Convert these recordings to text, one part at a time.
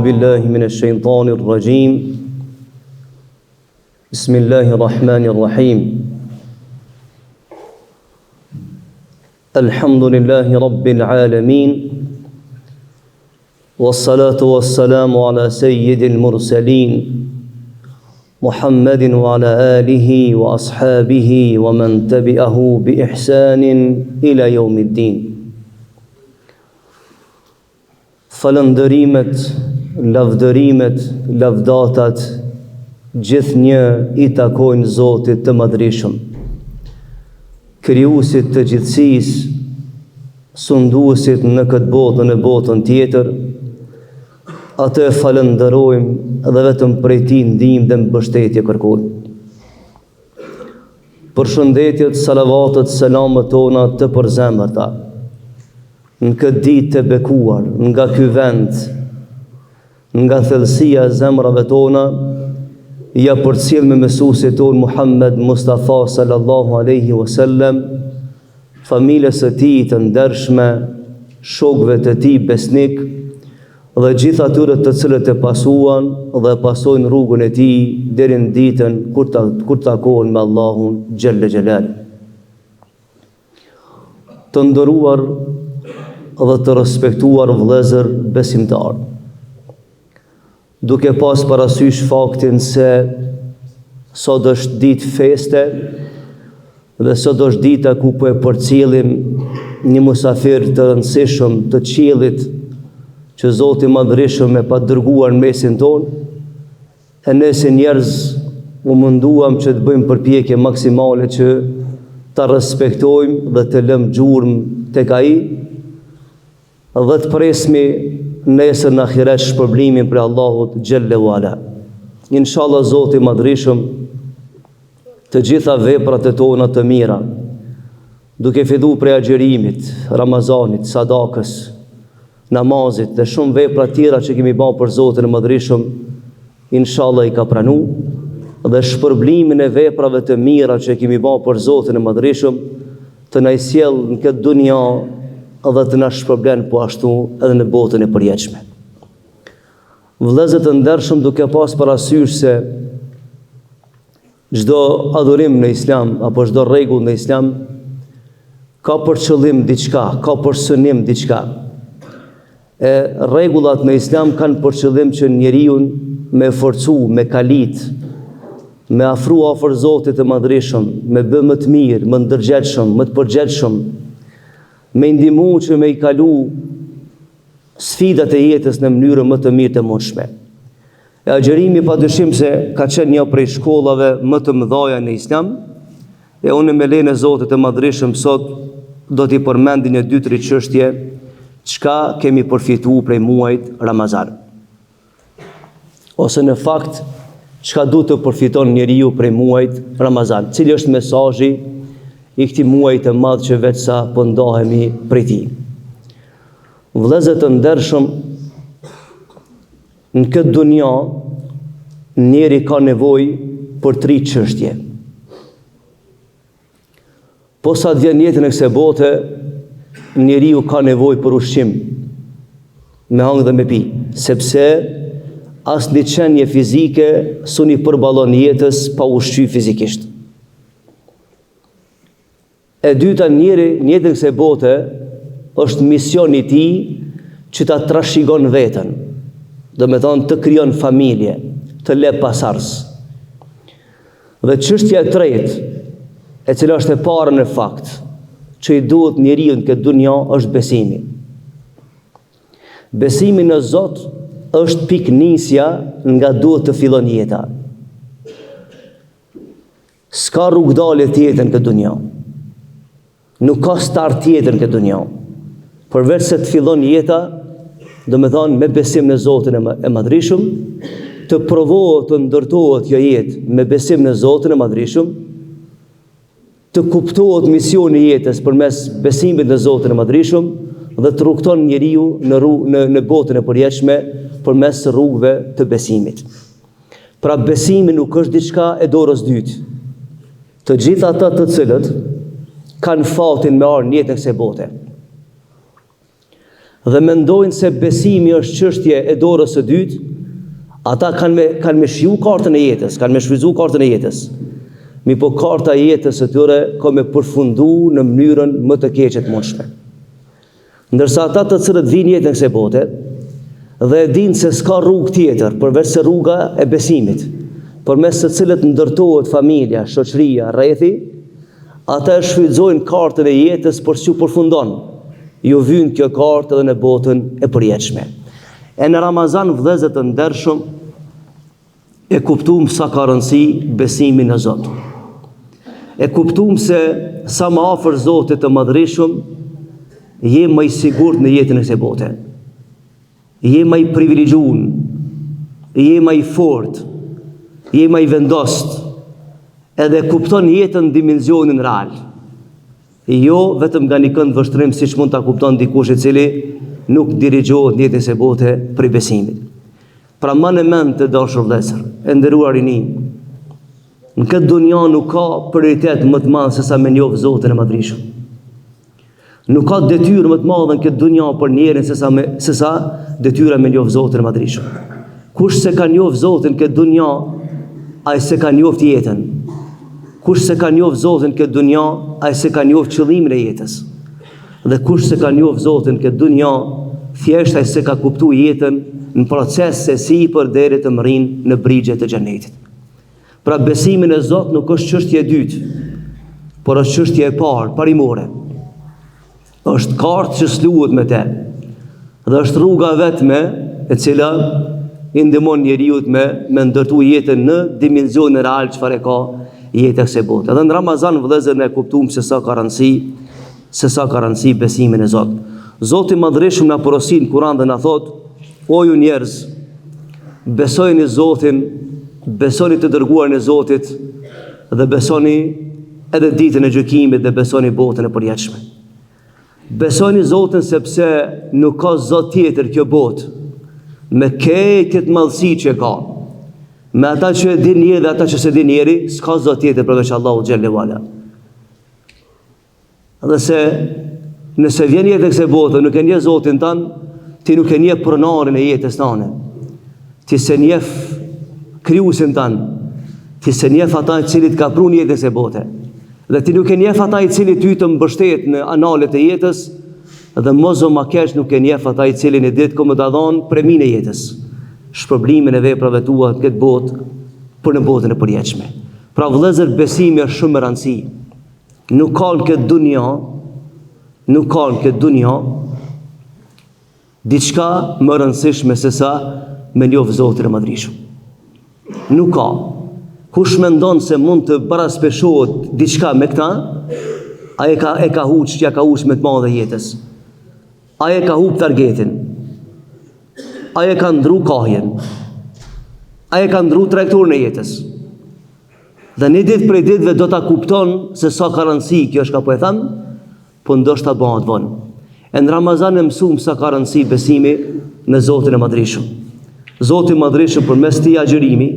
بالله من الشيطان الرجيم بسم الله الرحمن الرحيم الحمد لله رب العالمين والصلاة والسلام على سيد المرسلين محمد وعلى آله وأصحابه ومن تبعه بإحسان إلى يوم الدين. Falëndërimet, lavdërimet, lavdatat, gjithnjë i takojnë Zotit të Madhreshëm, krijuesit të gjithësisë, sunduesit në këtë botë në botën tjetër. Atë e falëndërojmë dhe vetëm prej tij ndihmë dhe mbështetje kërkojmë. Përshëndetjet, salavatet, selamet tona të përzemërta në këtë ditë të bekuar, nga ky vend, nga thellësia e zemrave tona, ja përcjell me mësuesin ton Muhammed Mustafa sallallahu alaihi wasallam, familjes së tij të ndershme, shokëve të tij besnik dhe gjithë atyre të cilët e pasuan dhe pasojnë rrugën e tij deri në ditën kur takohen me Allahun xhelle xhelal. Të nderuar dhe të respektuar vëllezër besimtar, duke pas parasysh faktin se sot është ditë feste dhe sot është dita ku po e përcjellim një musafir të rëndësishëm të qiellit që Zoti i Madhreshëm e pa dërguar në mesin tonë, e ne si njerëz u munduam që të bëjmë përpjekje maksimale që ta respektojmë dhe të lëmë gjurmë tek ai dhe të presmi nesër në ahiret shpërblimin për Allahut xhelle wala. Inshallah Zoti i Madhreshëm të gjitha veprat e tona të mira, duke filluar prej agjerimit, Ramazanit, sadakës, namazit dhe shumë vepra tjera që kemi bërë për Zotin e Madhreshëm, inshallah i ka pranuar dhe shpërblimin e veprave të mira që kemi bërë për Zotin e Madhreshëm të na sjell në këtë dunja dhe të na shpërblen po ashtu edhe në botën e përjetshme. Vëllezër të ndershëm, duke pas parasysh se çdo adhurim në Islam apo çdo rregull në Islam ka për qëllim diçka, ka për synim diçka. E rregullat në Islam kanë për qëllim që njeriu me forcu, me kalit, me afru afër Zotit të Madhreshëm, me bë më të mirë, më ndërgjegjshëm, më të përgjegjshëm, me ndihmu që me i kalu sfidat e jetës në mënyrë më të mirë të mundshme. E agjerimi padyshim se ka qenë një prej shkollave më të mëdha në Islam, e unë me lejen e Zotit të Madhreshëm sot do t'i përmendi një 2-3 çështje çka kemi përfituar prej muajit Ramazan. Ose në fakt çka duhet të përfiton njeriu prej muajit Ramazan, cili është mesazhi i këtij muaji të madh që vetë sa po ndahemi prej tij. Vëllezër të ndershëm, në këtë dunja njeri ka nevojë për 3 çështje. Po sa të vjen jetën e kësaj bote, njeriu ka nevojë për ushqim, me hangë dhe me pi, sepse asnjë qenie fizike s'u përballon jetës pa ushqyer fizikisht. E dyta, njeri në jetën e kësaj bote është misioni i tij që ta trashëgon veten, do me thonë të krijon familje, të lë pasardhës. Dhe çështja e tretë, e cila është e para në fakt, që i duhet njeriu në këtë dunja është besimi. Besimi në Zot është piknisja nga duhet të fillon jeta. S'ka rrugdalje tjetër në këtë dunja. Nuk ka start tjetër në këtë dunja. Përveç se të fillon jeta, do me thonë me besim në Zotin e Madhreshëm, të provohet, të ndërtohet kjo jetë me besim në Zotin e Madhreshëm, të kuptohet misioni i jetës përmes besimit në Zotin e Madhreshëm dhe të rrugton njeriu në botën e përjetshme përmes rrugëve të besimit. Pra besimi nuk është diçka e dorës dytë. Të gjithë ata të cilët kanë fatin me arë njëtë në kësaj bote, dhe mendojnë se besimi është çështje e dorës së dytë, ata kanë me shiu kartën e jetës, kanë me shfrytzu kartën e jetës. Mi po karta e jetës së tyre ka me përfundu në mënyrën më të keqe të mundshme. Ndërsa ata të cilët vinë jetën kësaj bote dhe e dinë se s'ka rrugë tjetër përveç se rruga e besimit, përmes së cilët ndërtohet familja, shoqëria, rrethi, ata e shfrytëzojnë kartën e jetës për çu përfundon. Ju vyn kjo kartë edhe në botën e përjetshme. E në Ramazan, vëllezër të ndershëm, e kuptuam sa ka rëndësi besimi në Zot. E kuptuam se sa më afër Zotit të Madhërisëm, je më i sigurt në jetën e kësaj bote. Je më i privilegjuar, je më i fortë, je më i vendost, edhe kupton jetën në dimensionin real. Jo vetëm nga një kënd vështrim siç mund ta kupton dikush i cili nuk dirigjohet në jetën e kësaj bote për besimit. Pra më në mend të dashur vëllezër, e nderuar rini, në këtë dunja nuk ka prioritet më të madh se sa me njoh Zotin e Madhërisëm. Nuk ka detyrë më të madhe në këtë dunja për njerin se sa detyra me njoh Zotin e Madhërisëm. Kush se ka njoh Zotin këtë dunja, ai se ka njoh jetën. Kush se ka njoh Zotin këtë dunja, ai se ka njoh qëllimin e jetës. Dhe kush se ka njoh Zotin këtë dunja, thjesht ai se ka kuptuar jetën në proces se sipër deri të mrinë në brigjet e xhenetit. Pra besimin e Zot nuk është çështje e dytë, por është çështje e parë, parimore. Është kartë që s'luhet me te. Dhe është rruga vetme e cila i ndihmon njeriu me ndërtu jetën në dimensionin real çfarë ka jeta kësaj bote. Edhe në Ramazan vëllezër ne kuptuam se sa ka rëndësi besimin e Zot. Zoti i Madhërisëm na porosin Kur'an dhe na thot: o ju njerëz, besojeni Zotin, besoni të dërguarin e Zotit dhe besoni edhe ditën e gjykimit dhe besoni botën e përjetshme. Besoni Zotin sepse nuk ka Zot tjetër kjo botë, me këtë madhësi që ka, me ata që e din njeri dhe ata që se din njeri, s'ka Zot tjetër përveç Allahu xhallahu ala. Dhe se nëse vjen jetë e kësaj bote, nuk e njeh Zotin tanë, ti nuk e njeh pronarin e jetës tane. Ti se njeh krijuesin tanë, ti se njeh ata i cilit ka prun jetën e kësaj bote. Dhe ti nuk e njeh ata i cili ty të mbështet në analet e jetës, dhe mos o ma keq nuk e njeh ata i cili në ditë komë të dhon preminë e jetës, shpërblimin e veprave tua në këtë botë për në botën e përjetshme. Pra vëllezër, besimi është shumë e rëndësishëm. Nuk ka në këtë dunja diçka më rëndësishme se sa me njoh Zotin e Madhërisëm. Nuk ka. Kush mendon se mund të baraspeshohet diçka me këta, ai e ka huç që ja ka huç me të madhe jetës. Ai e ka hup targetin. Ai e ka ndru kohjen. Ai e ka ndru trajektorin e jetës. Dhe një ditë prej ditëve do ta kupton se sa ka rëndësi kjo është ka po e tham, po ndoshta bëhet vonë. E në Ramazan e mësuam sa ka rëndësi besimi në Zotin e Madhërisëm. Zoti i Madhërisëm përmes këtij agjërimi,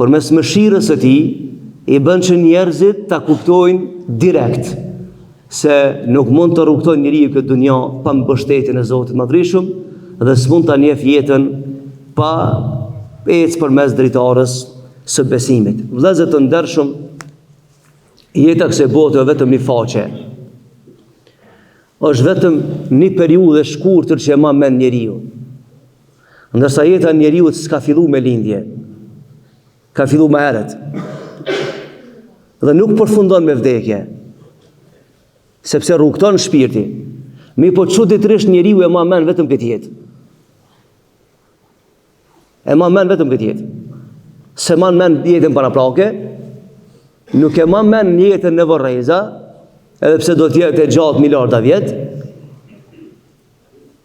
përmes mëshirës së tij, i bën që njerëzit ta kuptojnë direkt se nuk mund të rrugtojnë njeriu këtë dunjë pa mbështetjen e Zotit të Madhërisëm dhe s'mund ta njeh jetën pa ecë përmes dritarës së besimit. Vëllezër të ndershëm, jeta kësaj bote është vetëm një faqe. Është vetëm një periudhë e shkurtër që e ma mend njeriu. Ndërsa jeta e njeriu s'ka filluar me lindje. Ka filluar më herët. Dhe nuk përfundon me vdekje. Sepse rrugton shpirti. Mi po çuditërisht njeriu e ma mend vetëm këtë jetë. E ma mend vetëm këtë jetë. Se ma mend jetën paraprake, nuk e ma mend jetën në vorreza, edhe pse do të jetë e gjatë miliarda vjet.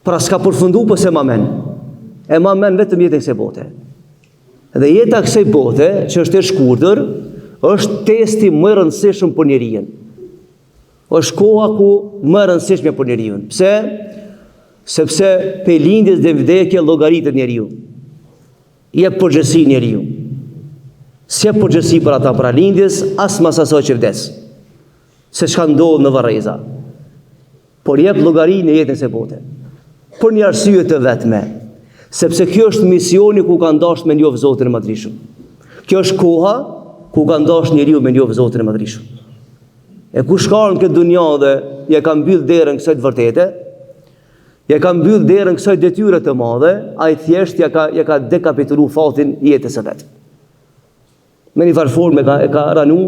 Pra s'ka përfundu po se ma mend. E ma mend vetëm jetën kësaj bote. Dhe jeta kësaj bote, që është e shkurtër, është testi më i rëndësishëm për njeriu. Është koha ku më e rëndësishme për njeriu. Pse? Sepse pe lindjes dhe vdekje llogaritet njeriu. Jep përgjegjësi njeriu. Si jep përgjegjësi për ata pra lindjes, as mas asaj që vdes. Se çka ndodh në varreza. Por jep llogari në jetën e bote. për një arsye të vetme, sepse kjo është misioni ku ka ndashur me njohë Zotin e Madhrishëm. Kjo është koha ku ka ndashur njeriu me njohë Zotin e Madhrishëm. E kush ka në këtë dunjë dhe ja ka mbyll derën kësaj të vërtete, ja ka mbyll derën kësaj detyre të madhe, ai thjesht ja ka dekapituluar fatin jetës së vet. Me një farë formë e ka ranu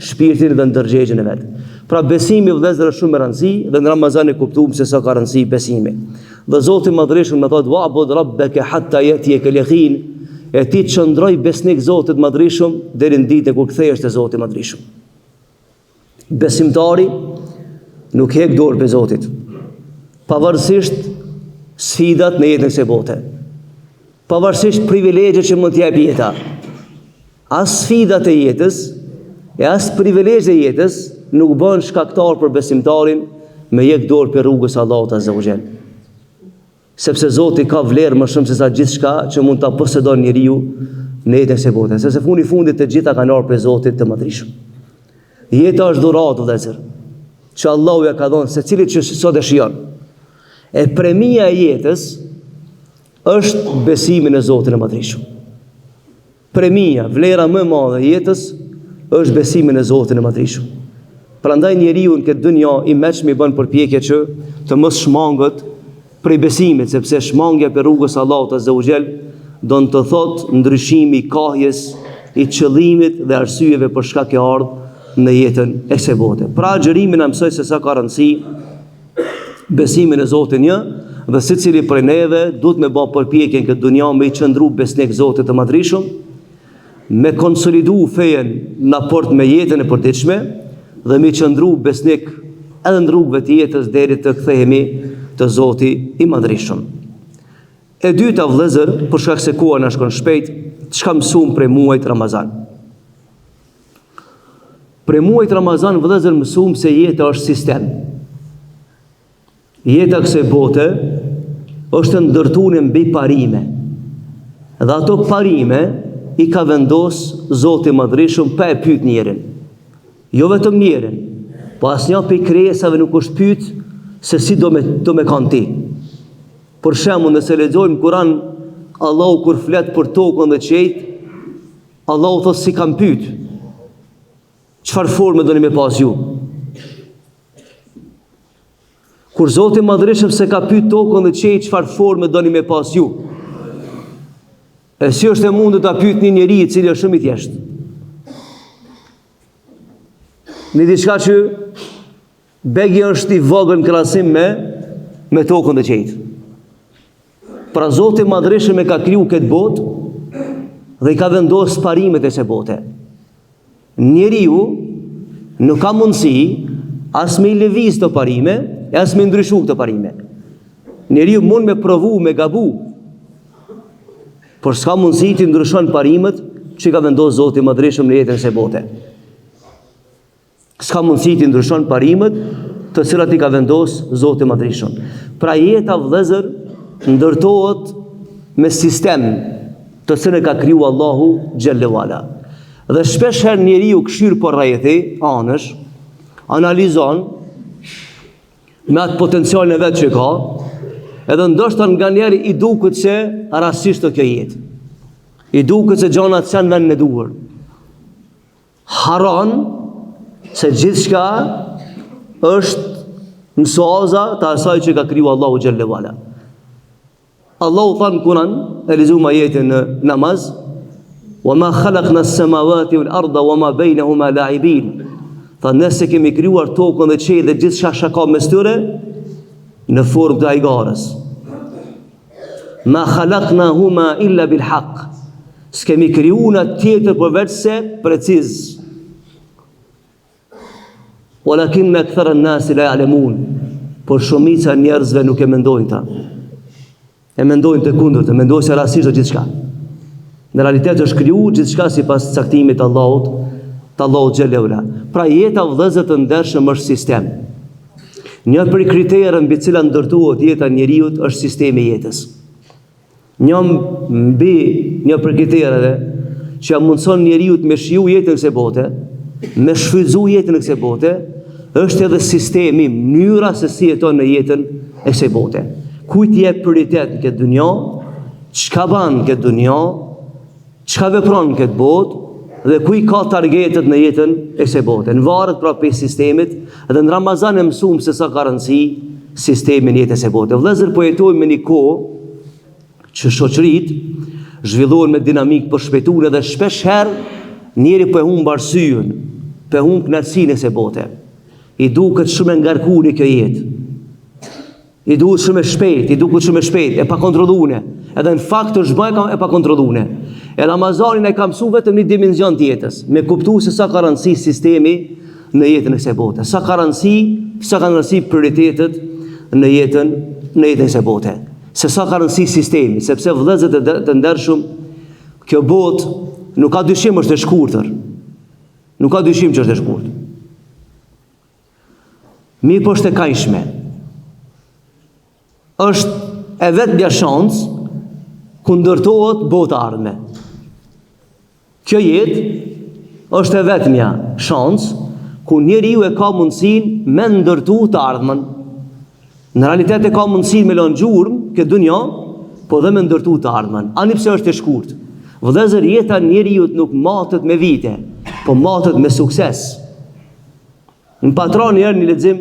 shpirtin dhe ndërgjegjen e vet. Pra besimi vëllezër është shumë e rëndësishëm dhe në Ramazan e kuptuam se sa ka rëndësi besimi. Dhe Zoti i Madhreshëm më thotë wa'bud rabbaka hatta yatiyaka al-yaqin, e ti çndroj besnik Zotit Madhreshëm deri në ditën kur kthehesh te Zoti i Madhreshëm. Besimtari nuk heq dorë pe Zotit, pavarësisht sfidat në jetën e kësaj bote, pavarësisht privilegjet që mund t'i jap jeta. As sfidat e jetës e as privilegjet e jetës nuk bën shkaktar për besimtarin me jek dorë për rrugës Allahut Azza wa Jall. Sepse Zoti ka vlerë më shumë se sa gjithçka që mund ta posedon njeriu në jetën e kësaj bote, sepse fundi fundit të gjitha kanë ardhur prej Zotit të Madhreshëm. Jeta është dhuratë vëllezër, që Allahu ja ka dhënë secilit që sot dëshiron. E premia e jetës është besimi në Zotin e Madhreshëm. Premia, vlera më e madhe e jetës është besimi në Zotin e Madhreshëm. Prandaj njeriu në këtë dunjë i mëshëm i bën përpjekje që të mos shmangët prej besimit, sepse shmangja për rrugës Allahut Azza wa Jall do të thotë ndryshimi i kahjes, i qëllimit dhe arsyeve për shkak e ardhmë në jetën e kësaj bote. Pra xherimi na mësoi se sa ka rëndësi besimi në Zotin një, dhe secili prej neve duhet me bë përpjekjen këtë dunjë me i qëndru besnik Zotit të Madhreshëm, me konsolidu fejen në raport me jetën e përditshme dhe me qëndru besnik edhe në rrugëve të jetës deri të kthehemi të Zoti i Madhreshëm. E dyta vëllezër, për shkak se koha na shkon shpejt, çka mësuam prej muajit Ramazan. Prej muajit Ramazan vëllezër mësuam se jeta është sistem. Jeta kësaj bote është ndërtuar mbi parime. Dhe ato parime i ka vendos Zoti i Madhreshëm pa e pyet njerin. Jo vetëm njerin, po asnjë prej krijesave nuk është pyet se si do me kanë ti. Për shembull, nëse lexojmë Kur'an, Allahu kur flet për tokën dhe qejt, Allahu thotë si kam pyet. Çfarë forme doni me pas ju? Kur Zoti i Madhreshëm se ka pyet tokën dhe qejt, çfarë forme doni me pas ju? E si është e mundur ta pyet një njeri i cili është shumë i thjeshtë? Në diçka që begi është i vogël në krahasim me tokën dhe qejt. Pra Zoti i Madhreshëm e ka kriju këtë botë dhe i ka vendosur parimet e kësaj bote. Njeriu nuk ka mundësi as me i lëviz të parime, e as me ndryshu këtë parime. Njeriu mund me provu, me gabu, por s'ka mundësi të ndryshon parimet që ka vendosur Zoti i Madhreshëm në jetën e kësaj bote. S'ka mundësi të ndryshon parimet të cilat i ka vendosur Zoti i Madhreshëm. Pra jeta vëllezër ndërtohet me sistem të cilën e ka kriju Allahu xhallahu ala. Dhe shpesh herë njeriu këshir por rrethë, anësh, analizon me atë potencialin e vet që ka, edhe ndoshta nganjëherë i duket se rastisht kjo jetë. I duket se gjanat janë vendin e duhur. Haron se gjithçka është në soza të asaj që ka kriju Allahu xhallahu ala. Allahu than Kur'an, e lexuam ajetin në namaz, وَمَا خَلَقْنَا السَّمَاوَاتِ وَالْأَرْضَ وَمَا بَيْنَهُمَا لَاعِبِينَ. Tha nëse kemi krijuar tokën dhe qiellin dhe gjithçka shaka mes tyre në formë të ajgarës. Ma khalaqnahuma illa bil haqq. S'kemi krijuar tjetër përveç se preciz. Walakin akthara an-nas la ya'lamun. Por shumica e njerëzve nuk e mendojnë ta. E mendojnë të kundërt, e mendojnë se rastisht është gjithçka. Në realitet është krijuar gjithçka sipas caktimit të Allahut xhallahu ala. Pra jeta vëllezër të ndershëm është sistem. Një prej kriterëve mbi të cilat ndërtohet jeta e njeriu është sistemi i jetës. Një prej kriterëve që mundson njeriu të me shiu jetën e kësaj bote, me shfrytëzu jetën e kësaj bote, është edhe sistemi, mënyra se si jeton në jetën e kësaj bote. kujt jep prioritet në këtë dunja, çka bën në këtë dunja, çka vepron në këtë botë, dhe kuj ka targetet në jetën e kësaj bote. Në varet pra për sistemit, edhe në Ramazan e mësuam se sa ka rëndësi sistemi në jetën e kësaj bote. Vëllezër, po jetojmë me një kohë që shoqëritë zhvillohen me dinamikë për shpejtune dhe shpesh herë njeri po e humb arsyen, po e humb kënaqësinë e kësaj bote. I duket shumë e ngarkuar kjo jetë. I duket shumë e shpejt, e pa kontrolluar. Edhe në fakt është bëjka e pa kontrolluar. E Ramazanin e ka mësu vetëm një dimension të jetës, me kuptu se sa ka rëndësi sistemi në jetën e kësaj bote, sa ka rëndësi prioritetet në jetën e kësaj bote, se sa ka rëndësi sistemi, sepse vëllezër të ndershëm, kjo botë nuk ka dyshim është e shkurtër. Nuk ka dyshim që është e shkurtër. Mirë po është e kajshme. Është e vetmja shans ku ndërtohet bota ardhme. Kjo jetë është e vetmja shans ku njeriu e ka mundësinë me ndërtu të ardhmen. Në realitet e ka mundësinë me lënë gjurmë këtë dunja, po dhe me ndërtu të ardhmen. Ani pse është e shkurtë. Vëllezër, jeta njeriu nuk matet me vite, po matet me sukses. Në patron njerë një lexim,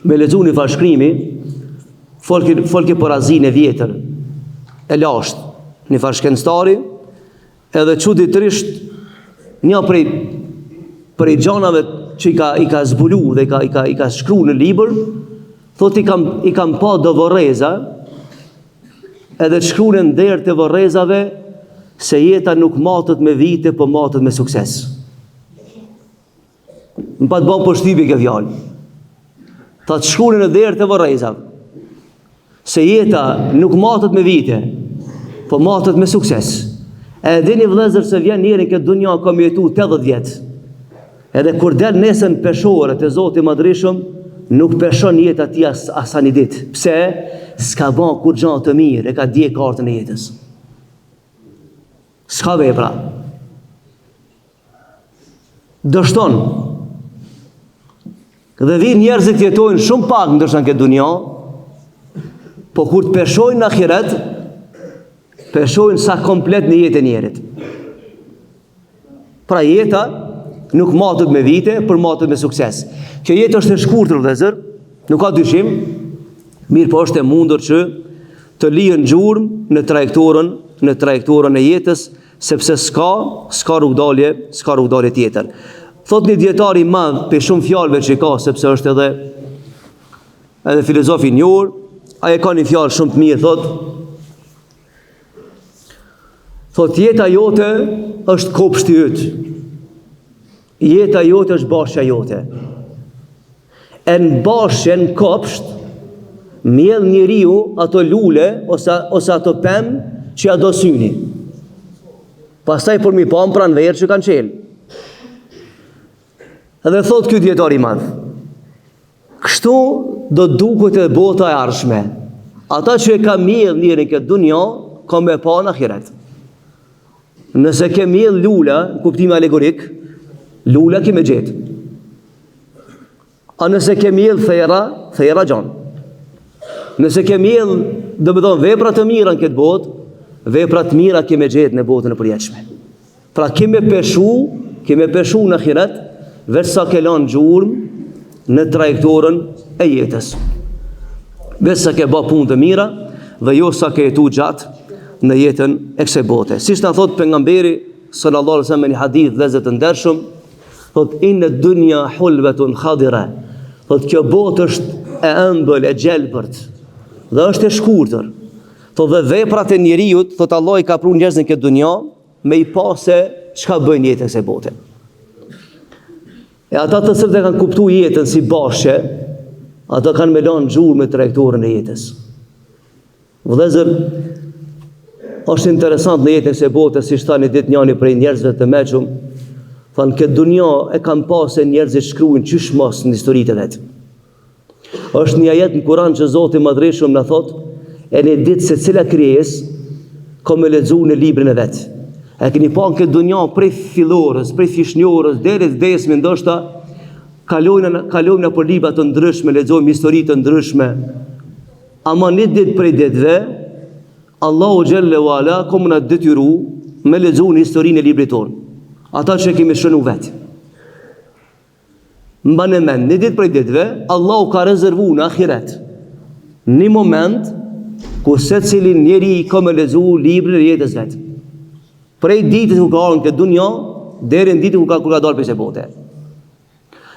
me lexu një fashkrimi, folke për Azinë e vjetër, e lashtë, një fashkenstari, edhe çuditërisht një prej gjanave që i ka zbulu dhe i ka shkru në libër, thot i kam pa do vorreza, edhe të shkru në ndër të vorrezave, se jeta nuk matet me vite, po matet me sukses. Më pa të bëmë për shtypi kjo fjallë. Ta të shkru në ndër të vorrezave, se jeta nuk matet me vite, po matet me sukses. E dini vëllezër se vjen njëri këtë dunja ka më jetu 80 vjet. Edhe kur del nesën peshore te Zoti i Madhreshëm, nuk peshon jeta ti as një ditë. Pse? S'ka bën kur gjë të mirë, e ka dje kartën e jetës. S'ka vepra. Dështon. Dhe vin njerëzit jetojnë shumë pak ndërsa në këtë dunja, po kur të peshojnë në ahiret, peshojnë sa komplet në jetë e njerit. Pra jeta nuk matet me vite, për matet me sukses. Kjo jetë është e shkurtër vëllezër, nuk ka dyshim, mirë po është e mundur që të lihen gjurmë në trajektorën e jetës, sepse s'ka rrugdalje tjetër. Thot një dietar i madh për shumë fjalëve që ka, sepse është edhe filozofi i njohur, ai ka një fjalë shumë të mirë, thot jeta jote është kopshti yt. Jeta jote është bashkja jote. E në bashkje, në kopsht, mjell njeriu ato lule ose ato pemë që ja do syni. Pastaj për mi pa më pranë verë që kanë qelë. Edhe thot kjo dietar i madh. Kështu do duket e bota e ardhshme. Ata që e ka mjell njërin këtë dunja, ka me pa në ahiret. Nëse ke mjell lula, kuptimi alegorik, lula ke me gjetë. A nëse ke mjell thera gjanë. Nëse ke mjell, do më thonë, vepra të mira në këtë botë, vepra të mira ke me gjetë në botën e përjetshme. Pra keme peshu në ahiret, veç sa ke lanë gjurmë në trajektorën e jetës. Veç sa ke ba punë të mira, dhe jo sa ke jetu gjatë në jetën e kësaj bote. Si që në thot pejgamberi sallallahu alaihi wasallam në një hadith vëllezër të ndershëm, thot inna dunya hulbatun khadira. Thot kjo botë është e ëmbël, e gjelbërt, dhe është e shkurtër. Thot dhe veprat e njeriu, thot Allah i ka pru njerëzën këtë dunja me i pa se çka bëjnë jetën e kësaj bote. E ata të cilët e kanë kuptu jetën si bashkë, ata kanë me lanë gjurmë me trajektorën e jetës. Vëllezër, është interesant në jetën e kësaj bote, si tha një ditë njëri prej njerëzve të meqëm, thanë këtë dunja e kanë pa se njerëzit shkruajnë qysh mos në historitë e vet. Është një ajet në Kur'an që Zoti i Madhreshëm na thot, e në ditë se cila krijesë ka me lexuar në librin e vet. E keni pa në këtë dunja prej fillorës, prej fishnjorës, deri të desme, ndoshta kalojnë për libra të ndryshme, lexojmë histori të ndryshme. Ama një ditë prej ditëve, Allahu Gjelle Wala kom në detyru me lexu në historinë e librit tonë. Ata që kemi shënu vetë. Mbani mend, një ditë prej ditëve, Allahu ka rezervu në ahiret një moment ku secili njeri ka me lexu librin e jetës vetë. Prej ditës ku ka ardhur në këtë dunja deri në ditën ku ka dalë prej kësaj bote.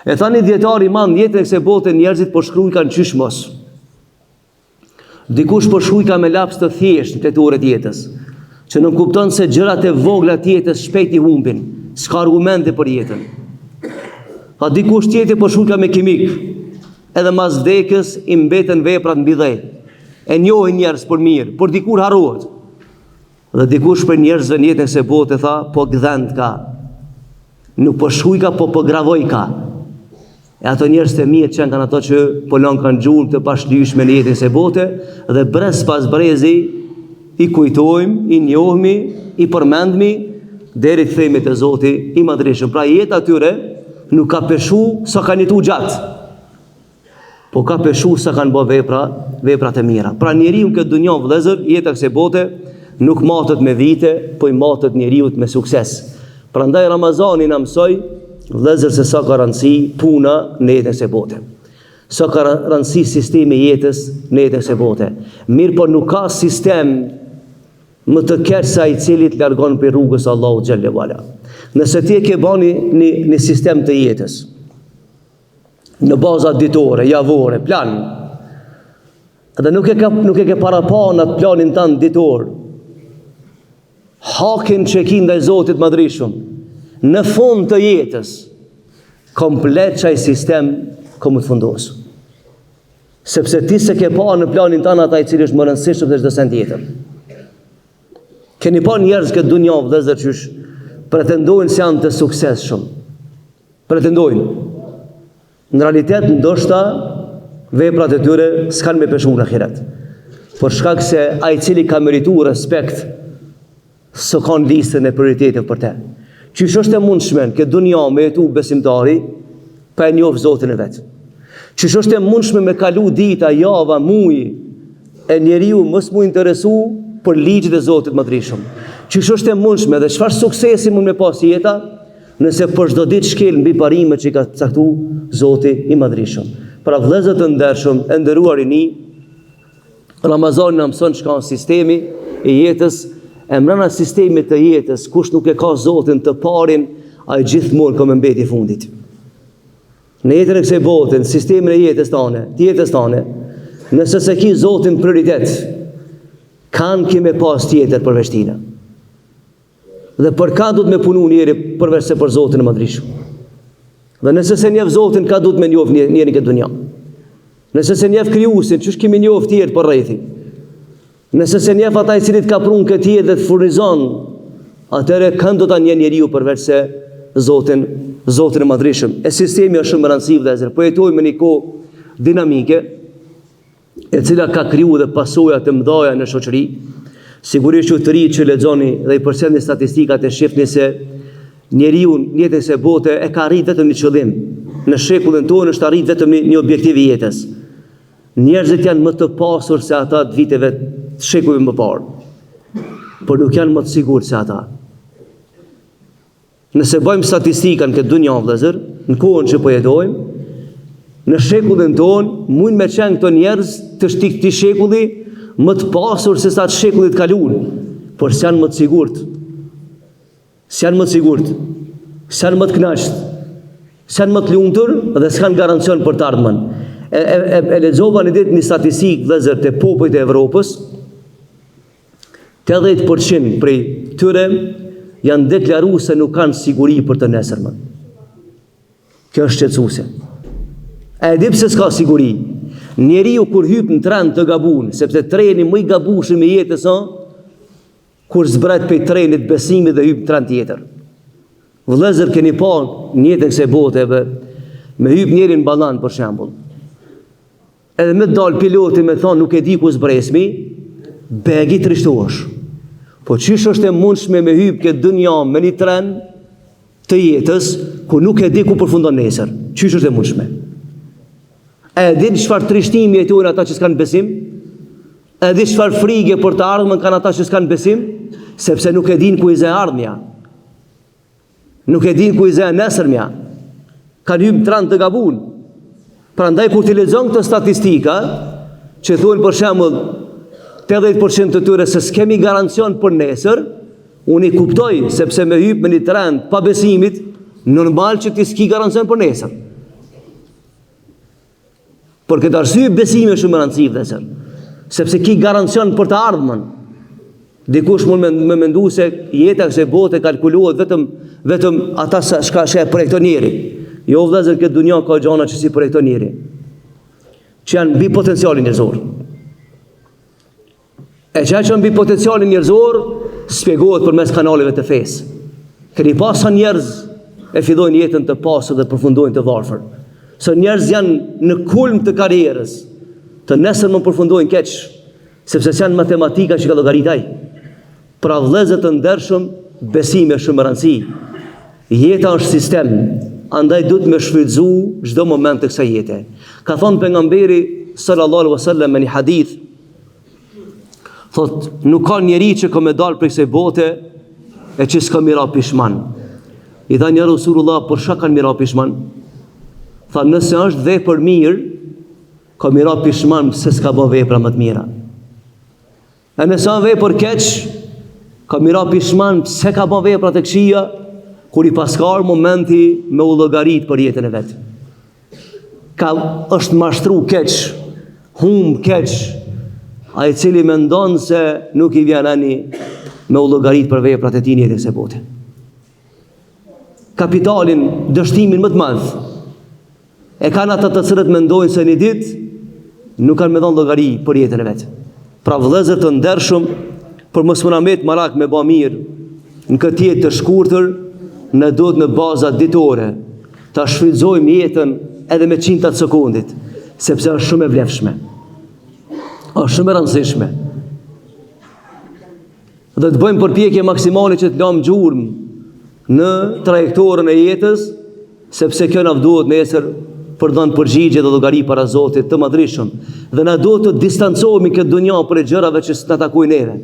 E thani djetari madh, jetën e kësaj bote njerëzit po shkruajnë qysh mos. Dikush po shkruaj me laps të thjeshtë në teturet jetës, që nuk kupton se gjërat e vogla të jetës shpejt i humbin, s'ka argumente për jetën. Pa dikush tjetër po shkruaj me kimik, edhe mas vdekjes i mbeten veprat mbi dhe. E njohin njerëz për mirë, por dikur harrohet. Dhe dikush për njerëzve në jetën e kësaj bote tha, po gdhend ka. Nuk po shkruaj ka, po gravoj ka. E ato njerëz të mirë që kanë ato që po lën kanë gjurmë të pashlyeshme në jetën e kësaj bote dhe brez pas brezi i kujtojmë, i njohmi, i përmendmi deri të themi te Zoti i madhreshëm. Pra jeta atyre nuk ka peshu sa kanë jetu gjatë, po ka peshu sa kanë bë veprat e mira. Pra njeriu këtë dunjë vëllezër, jeta e kësaj bote nuk matet me vite, po i matet njeriu me sukses. Prandaj Ramazani na mësoi vëllezër se sa ka rëndësi puna në jetën e kësaj bote. Sa ka rëndësi sistemi i jetës në jetën e kësaj bote. Mirë, po nuk ka sistem më të keq se ai i cili të largon për rrugës Allahu Xhelle Wala. Nëse ti e ke bani një sistem të jetës në baza ditore, javore, plan, edhe nuk e ke para pa në atë planin tanë ditor, hakin që ki ndaj Zotit madhreshëm, në fund të jetës, komplet qaj sistem komu të fundosë. Sepse ti se ke pa në planin tanë ata i cili është më rëndësishëm dhe çdo send tjetër. Keni pa njerëz këtë dunja vëllezër që pretendojnë se janë të suksesshëm. Pretendojnë. Në realitet ndoshta veprat e tyre s'kan me peshu në ahiret. Por shkak se ai i cili ka merituar respekt s'o kanë listën e prioriteteve për te. Qysh është e mundshme këtë dunja me jetu besimtari pa e njohur Zotin e vet. Qysh është e mundshme me kalu dita, java, muj e njeriu mos mu interesu për ligjet e Zotit madhreshëm. Qysh është e mundshme dhe çfarë suksesi mund me pas jeta nëse për çdo ditë shkel mbi parimet që ka caktuar Zoti i madhreshëm. Pra vëllezër të ndershëm, e nderuar rini, Ramazani na mëson çka është sistemi i jetës. E mbrana sistemit të jetës, kush nuk e ka Zotin të parin, ai gjithmonë ka me mbeti fundit. Në jetën e kësaj bote, në sistemin e jetës tane, të jetës tane, nëse se ki Zotin prioritet, kanë kime pas tjetër përveç tina. Dhe për ka du të me punu njeri përveç se për Zotin e madhreshëm. Dhe nëse se njef Zotin, ka du të me njof njeri këtë dunja. Nëse se njef krijuesin, çush kimi njof tjerë për rrethi. Nëse se njef ata i cilit ka prun këtë jetë dhe të furnizon, atëre kënd do ta nje njeriu përveç se Zotin e madhreshëm. E sistemi është shumë rëndësiv dhe ezër. Po jetojmë në një kohë dinamike, e cila ka kriju dhe pasoja të mdhaja në shoqëri. Sigurisht që të ri që lexoni dhe i përcjellni statistikat e shifni se njeriu në jetën e bote e ka arrit vetëm një qëllim. Në shekullin tonë është arrit vetëm një objektiv i jetës. Njerëzit janë më të pasur se ata të viteve të shekullit më parë, por nuk janë më të sigurt se ata. Nëse bëjmë statistikën këtë dunja vëllezër, në kohën që po jetojmë, në shekullin tonë mund me qenë këto njerëz të këtij shekulli më të pasur se sa të shekullit kaluar, por s'janë më të sigurt. S'janë më të sigurt, s'janë më të kënaqur, s'janë më të lumtur dhe s'kan garancion për të ardhmen. E lexova në ditë një statistikë vëllezër të popujt e Evropës, 80% prej tyre janë deklaruar se nuk kanë siguri për të nesërmen. Kjo është shqetësuese. E di pse s'ka siguri. Njeriu kur hyp në tren të gabun, sepse treni më i gabueshëm i jetës kur zbret pe trenit besimit dhe hyp në tren tjetër. Vëllezër, keni pa në jetën e kësaj bote me hyp njëri në ballan për shembull. Edhe me dal piloti me thonë nuk e di ku zbresmi, begi të rishtohesh. Po qysh është e mundshme me hyp këtë dunja me një tren të jetës ku nuk e di ku përfundon nesër? Qysh është e mundshme? E din çfarë trishtimi jetojnë ata që s'kan besim? E di çfarë frike për të ardhmen kanë ata që s'kan besim, sepse nuk e din ku i zë ardhmja. Nuk e din ku i zë nesërmja. Kanë hyrë tran të gabun. Prandaj kur ti lexon këtë statistika, që thuan për shembull 80% të tyre se s'kemi garancion për nesër, unë i kuptoj, sepse me hyp me një trend pa besimit, normal që ti s'ki garancion për nesër. Por këtë arsye besimi është shumë rëndësishëm vëllezër, sepse ki garancion për të ardhmen. Dikush mund me mendu se jeta kësaj bote kalkulohet vetëm ata çka e projekton njeri. Jo vëllezër, këtë dunja ka gjëra që si projekton njeri, që janë mbi potencialin njerëzor. E që janë mbi potencialin njerëzor shpjegohet përmes kanaleve të fesë. Keni pas sa njerëz e fillojnë jetën të pasur dhe përfundojnë të varfër. Sa njerëz janë në kulm të karrierës, të nesër më përfundojnë keq, sepse janë matematika që ka llogaritaj. Pra vëllezër të ndershëm, besimi është shumë rëndësi. Jeta është sistem, andaj duhet me shfrytëzu çdo moment të kësaj jete. Ka thonë pejgamberi sallallahu alaihi wasallam në një hadith, thot, nuk ka njeri që ka me dalë prej kësaj bote e që s'ka mira pishman. I tha një Rasulullah, për shka kanë mira pishman? Tha, nëse është vepër mirë, ka mira pishman se s'ka bë vepra më të mira. E nëse është vepër keq, ka mira pishman se ka bë vepra të këqija, kur i paskar momenti me u llogarit për jetën e vet. Është mashtru keq, humb keq, ai i cili mendon se nuk i vjen ani me u llogarit për veprat e tij në kësaj bote. Kapitalin, dështimin më të madh e kanë ata të cilët mendojnë se një ditë nuk kanë me dhënë llogari për jetën e vet. Pra vëllezër të ndershëm, për mos munamet marak me bë mirë në këtë jetë të shkurtër, ne duhet në baza ditore ta shfrytëzojmë jetën edhe me 100 sekondit, sepse është shumë e vlefshme. Është shumë e rëndësishme. Dhe të bëjmë përpjekje maksimale që të lëmë gjurmë në trajektorën e jetës, sepse kjo na duhet nesër për dhënë përgjigje dhe llogari para Zotit të madhrishëm. Dhe na duhet të distancohemi këtë dunja për gjërave që s'na takojnë neve,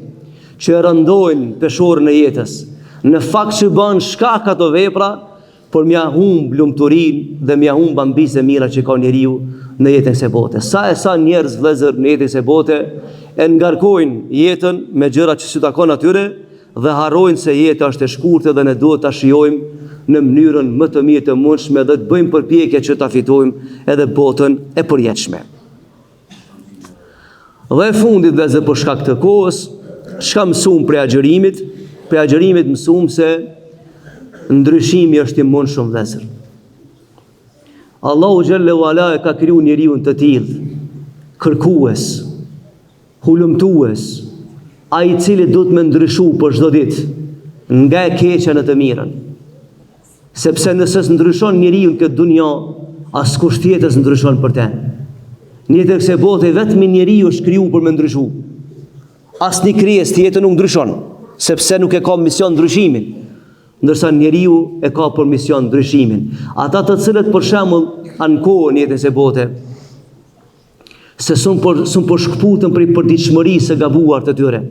që e rëndojnë peshorën e jetës. Në fakt që bën shkak ato vepra, por m'ia humb lumturinë dhe m'ia humb ambisë e mira që ka njeriu në jetën e bote. Sa njerëz vëllezër në jetën e bote e ngarkojnë jetën me gjëra që s'u takon atyre dhe harrojnë se jeta është e shkurtër dhe ne duhet ta shijojmë në mënyrën më të mirë të mundshme dhe të bëjmë përpjekje që ta fitojmë edhe botën e përjetshme. Dhe e fundit vëllezër, për shkak të kohës, çka mësuam prej agjërimit? Prej agjërimit mësuam se ndryshimi është i mundshëm vëllezër. Allahu xhallahu ala e ka kriju njeriu të tillë, kërkues, hulumtues, ai i cili do të më ndryshu për çdo ditë, nga e keqja në të mirën. Sepse nëse s'ndryshon njeriu në këtë dunja, askush tjetër s'ndryshon për te. Në jetën e kësaj bote vetëm njeriu është krijuar për më ndryshu. Asnjë krijesë tjetër nuk ndryshon, sepse nuk e ka mision ndryshimin, ndërsa njeriu e ka për mision ndryshimin. Ata të cilët për shembull ankohen në jetën e kësaj bote, se sun për shkputën për përditshmërisë së gabuar të tyre.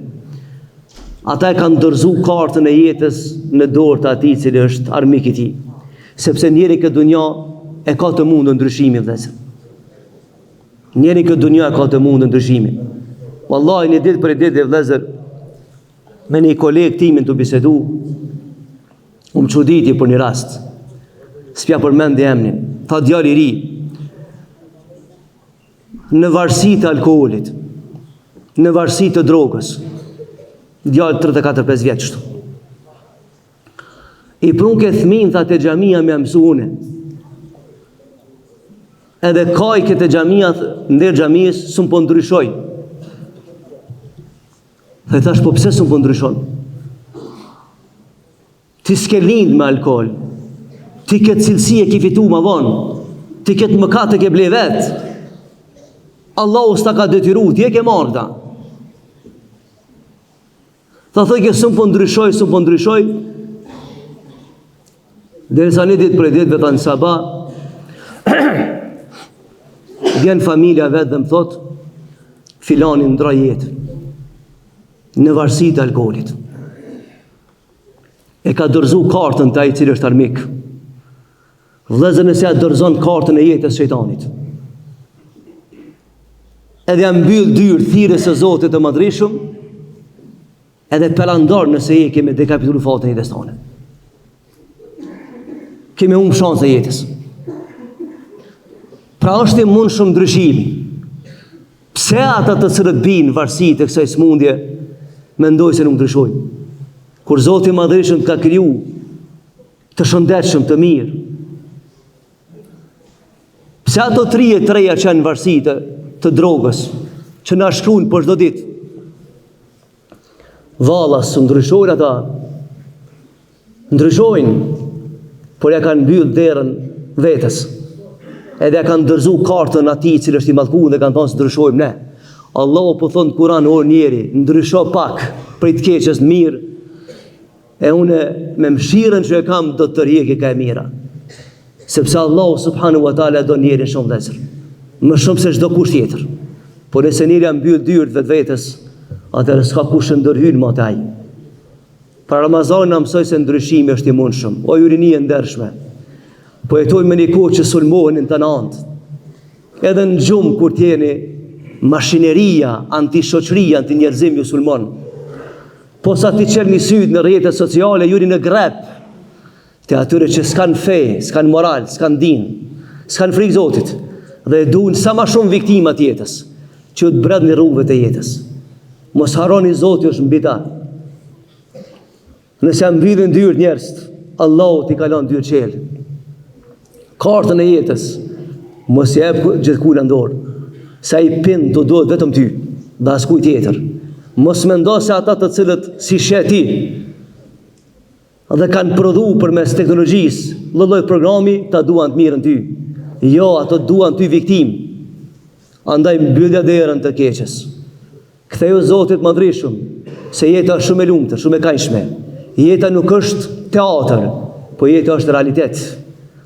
Ata e kanë dorëzu kartën e jetës në dorë të atij cili është armik i tij. Sepse njeri këtë dunja e ka të mundën ndryshimin vëllezër. Njeri këtë dunja e ka të mundën ndryshimin. Wallahi një ditë për ditë vëllezër, me një koleg timin të bisedu, më çuditi për një rast. S'pja përmendi emrin. Tha djalë i ri, në varësi të alkoolit, në varësi të drogës, djalë 34-5 vjeç kështu. I prunke fëmin, tha, te xhamia me mësune. Edhe kaj këtë xhamia, ndër xhamis, s'un po ndryshoj. Dhe thash, po pse s'un po ndryshon? Ti s'ke lind me alkool, ti këtë cilësi e ki fitu ma vonë, ti këtë mëkat e ke ble vetë. Allahu s'ta ka detyru, ti e ke marrë ta. Tha thëjke, s'un po ndryshoj, derisa një ditë për ditëve ta në sabah, vjen familja vetë dhe më thot, filani ndroi jetë në varësi të alkoolit. E ka dorëzu kartën të ai cili është armik. Vëllezër, nëse ja dorëzon kartën e jetës shejtanit, edhe ja mbyll dyrë thirrjes së Zotit të Madhreshëm, edhe pelandor nëse je kemi dekapitulu fatën e jetës tonë. Kemi humbur shanse e jetës. Pra është i mundshëm ndryshimi. Pse ata të cilët binë varësi të kësaj smundje mendojnë se nuk ndryshojnë? Kur Zoti i Madhreshëm ka kriju të shëndetshëm, të mirë, pse ato treja që janë varësi të drogës, që na shkruajnë për çdo ditë? Valla, së ndryshojnë ata. Ndryshojnë, por ja kanë mbyll derën vetes. Edhe ja kanë dërzu kartën atij i cili është i mallkuar dhe kanë thënë se ndryshojmë ne. Allahu po thon Kur'an, o njeri, ndrysho pak prej të keqes në mirë, e une me mëshirën që e kam do të rjeki ka e mira. Sepse Allahu subhanahu wa taala do njerin shumë vëllezër, më shumë se çdo kush tjetër. Por nëse njeri ja mbyll dyert vetvetes, atëherë s'ka kush ndërhyn më te ai. Para Ramazanit na mësoi se ndryshimi është i mundshëm. O ju rini e ndershme, po jetojmë me një kohë që sulmohen të antë. Edhe në gjumë kur t'jeni, mashineria, antishoqëria, antinjerëzim ju sulmon. Po sa ti qelë një sytë në rrjetet sociale, juri në grep, të atyre që s'kan fe, s'kan moral, s'kan din, s'kan frikë Zotit, dhe duhen sa ma shumë viktimat jetës, që të bredh në rrugëve të jetës. Mos haroni Zoti është mbi ta. Nëse jam mbydhin dyert njerëz, Allahu t'i kalon dyert qelë. Kartën e jetës, mos jep gjithkujt në dorë. Sa i pind të duhet vetëm ty, dhe askuj tjetër. Mos mendo se ata të cilët si sheti dhe kanë prodhu përmes teknologjisë lloj programi, ta duan të mirën ty. Jo, ato duan ty viktim. Andaj mbyllja derën të keqes. Ktheu Zotit Madhreshëm, se jeta është shumë e lumtur, shumë e këndshme. Jeta nuk është teatër, po jeta është realitet.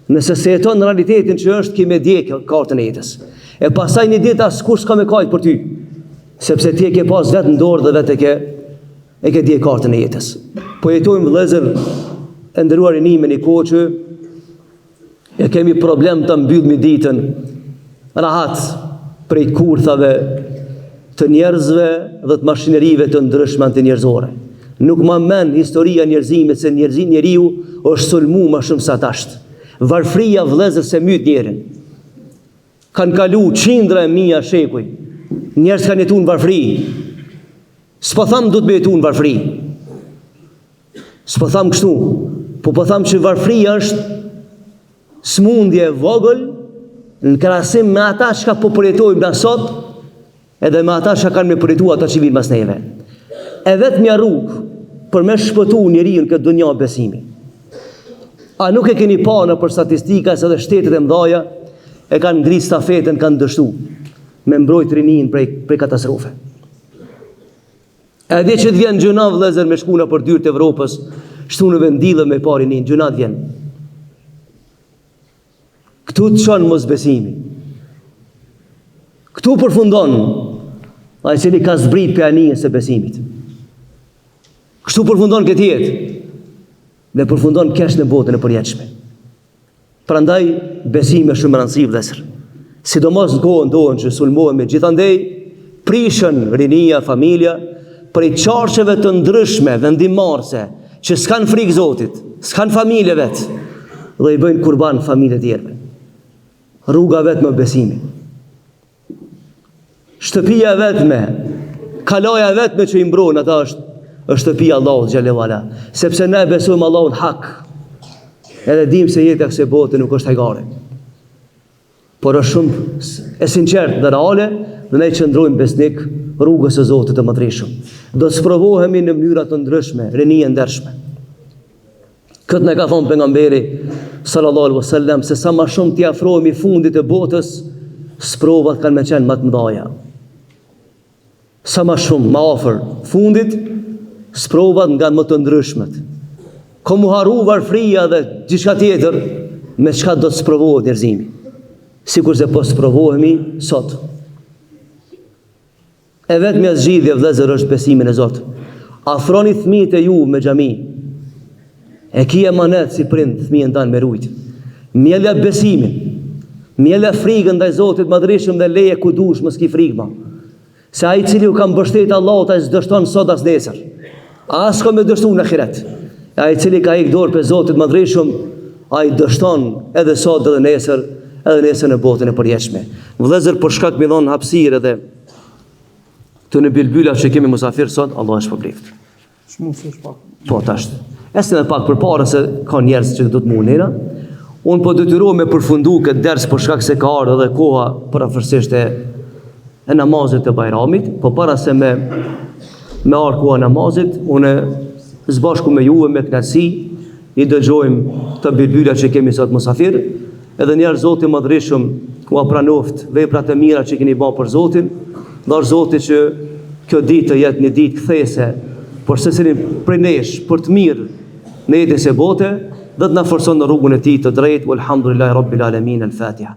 Nëse se jeton në realitetin që është, kime djekë kartën e jetës. E pasaj një ditë askush s'ka me kajtë për ty, sepse ti e ke pas vetë në dorë dhe vetë e ke djekë kartën e jetës. Po jetojmë vëllezër, e ndëruar i një me një kohë që e kemi problem të mbyllmi ditën rahat prej kurthave të njerëzve dhe të mashinerive të ndryshme antinjerëzore. Nuk ma men historia njerëzimit se njeriu është sulmu ma shumë sa tashtë. Varfria vëllezër se myt njerin. Kanë kalu qindra e mija shekuj. Njerëz kanë jetu në varfri. S'po tham du të me jetu në varfri. S'po tham kështu. Po tham që varfria është smundje vogël në krahasim me ata që ka po përjetojmë na sot, edhe me ata që kanë me përjetu ata që vinë mas neve. E vetë mja rrugë për me shpëtu njeriu në këtë dunja besimi. A nuk e keni pa në për statistika se dhe shtetet e mdhaja e kanë ngrit stafetën, kanë dështu me mbrojt rinin prej katastrofe. E dhe që të vjen gjuna vëllezër me shkuna për dyrët Evropës, shtu në vendilë me pa rinin, gjuna të vjen. Këtu të qanë mos besimi. Këtu përfundon a i cili ka zbrit për anijën se besimit. Kështu përfundon këtë jetë dhe përfundon kesh në botën e përjetshme. Prandaj besimi është shumë rëndësiv vëllezër. Sidomos në kohën tonë që sulmohemi gjithandej, prishën rinia, familja, prej qarqeve të ndryshme, vendimarrëse, që s'kan frikë Zotit, s'kan familje vetë, dhe i bëjnë kurban familje tjerëve. Rruga vetme besimi. Shtëpia vetme, kalaja vetme që i mbron ata është shtëpia Allahut xhallahu ala, sepse ne besojmë Allahun hak. Edhe dim se jeta kësaj bote nuk është hajgare. Por është shumë e sinqertë dhe reale, dhe ne qëndrojmë besnik rrugës së Zotit të Madhreshëm. Do të sprovohemi në mënyra të ndryshme, rinije ndershme. Këtë ne ka thonë pejgamberi sallallahu alaihi wasallam, se sa më shumë t'i afrohemi fundit të botës, sprovat kanë me qenë më të mëdha. Sa më shumë më afër fundit, sprovat nga më të ndryshmet. Komu haru varfria dhe gjithçka tjetër, me çka do të sprovohet njerëzimi. Sikur se po sprovohemi sot. E vetmja zgjidhje vëllezër është besimin e Zotit. Afroni fëmijët e ju me xhami. E ki emanet si prind fëmijën tanë me rujt. Mjellja besimin. Mjellja frikën ndaj Zotit madhreshëm dhe leje ku dush mos ki frikë. Se ai i cili u ka mbështet Allahut ai s'dështon sot as nesër. As ka me dështu në ahiret. Ai i cili ka ikë dorë për Zotit madhreshëm, ai dështon edhe sot edhe nesër në botën e përjetshme. Vëllezër, për shkak me dhon hapësirë edhe të në bilbyla që kemi musafir sot, Allah është përblift. Po, tash. Esë me pak për para se ka njerëz që do të mundina. Unë po detyrohem me përfundu këtë ders për shkak se ka ardhur edhe koha parafërsisht e namazit të Bajramit, po para se me ardhur koha namazit, unë zbashku me juve me kënaqësi i dëgjojmë të bilbyla që kemi sot musafir, edhe njerëz Zoti madhreshëm ku pranoft veprat e mira që keni bërë për Zotin. Ndarë Zoti që kjo ditë të jetë një ditë kthese për secilin prej nesh për të mirë në jetën e bote, dhe të na forcon në rrugën e tij të drejtë. Walhamdulillahi rabbil alamin. Al-Fatiha.